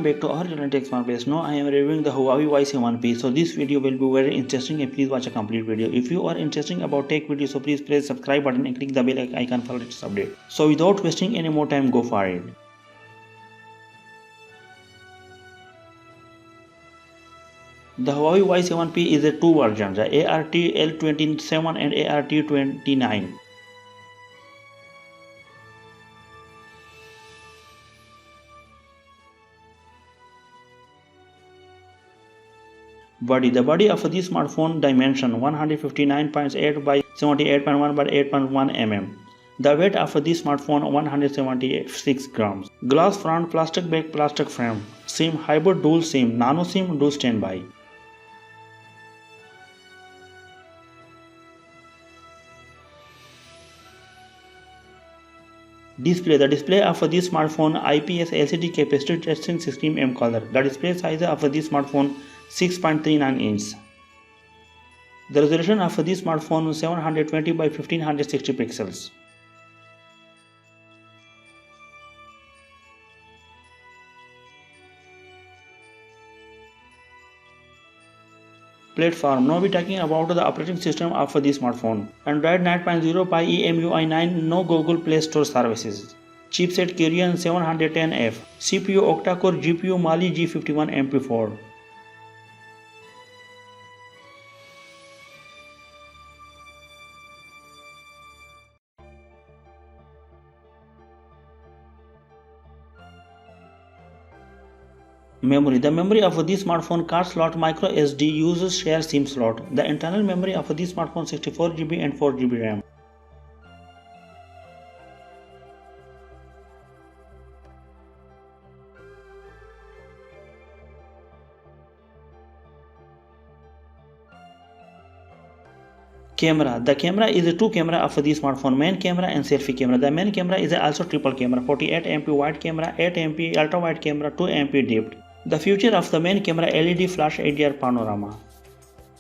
Welcome back to our channel TechSmartBest. Now I am reviewing the Huawei Y7p. So this video will be very interesting and please watch a complete video. If you are interested about tech videos, so please press subscribe button and click the bell icon for latest update. So without wasting any more time, go for it. The Huawei Y7p is a two versions, the ART-L27 and ART-29. The body of this smartphone dimension 159.8 by 78.1 by 8.1 mm. The weight of this smartphone 176 grams. Glass front, plastic back, plastic frame. SIM hybrid dual SIM, Nano-SIM dual standby. Display. The display of this smartphone IPS LCD capacitive touch 16mm color. The display size of this smartphone 6.39 inch. The resolution of this smartphone 720 by 1560 pixels. Platform. Now we talking about the operating system of this smartphone. Android 9.0 by EMUI 9, no Google Play Store services. Chipset Kirin 710F. CPU octa-core, GPU Mali G51 MP4. Memory. The memory of this smartphone card slot micro SD uses share SIM slot. The internal memory of this smartphone 64GB and 4GB RAM. Camera. The camera is a two camera of this smartphone, main camera and selfie camera. The main camera is also triple camera, 48MP wide camera, 8MP ultra wide camera, 2MP depth. The feature of the main camera LED flash HDR panorama.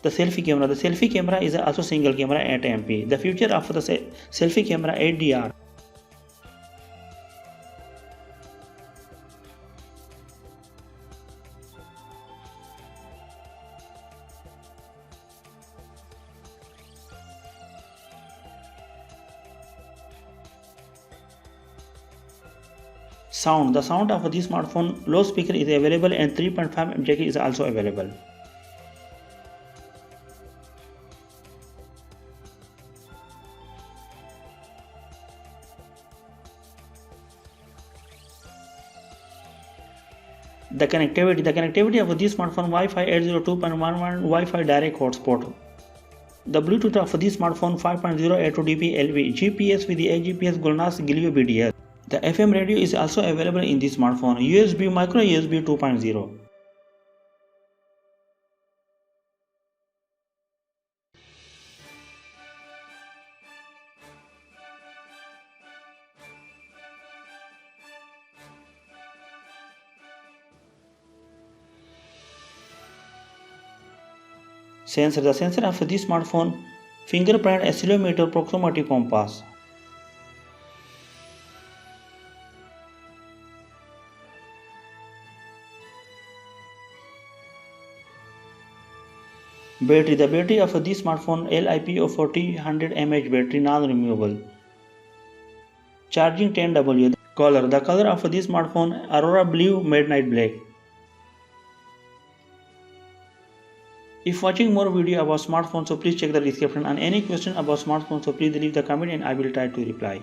The selfie camera is also single camera 8MP. The feature of the selfie camera HDR. Sound. The sound of this smartphone low speaker is available and 3.5 jack is also available. The connectivity of this smartphone Wi-Fi 802.11 Wi-Fi direct hotspot. The Bluetooth of this smartphone 5.082dB LV, GPS with the GPS GLONASS Gilio BDS. The FM radio is also available in this smartphone. USB, micro USB 2.0. Sensor. The sensor of this smartphone fingerprint, accelerometer, proximity compass. Battery. The battery of this smartphone LiPo 4000 mAh battery, non-removable. Charging 10W. Color. The color of this smartphone Aurora Blue, Midnight Black. If watching more video about smartphones, so please check the description. And any question about smartphones, so please leave the comment and I will try to reply.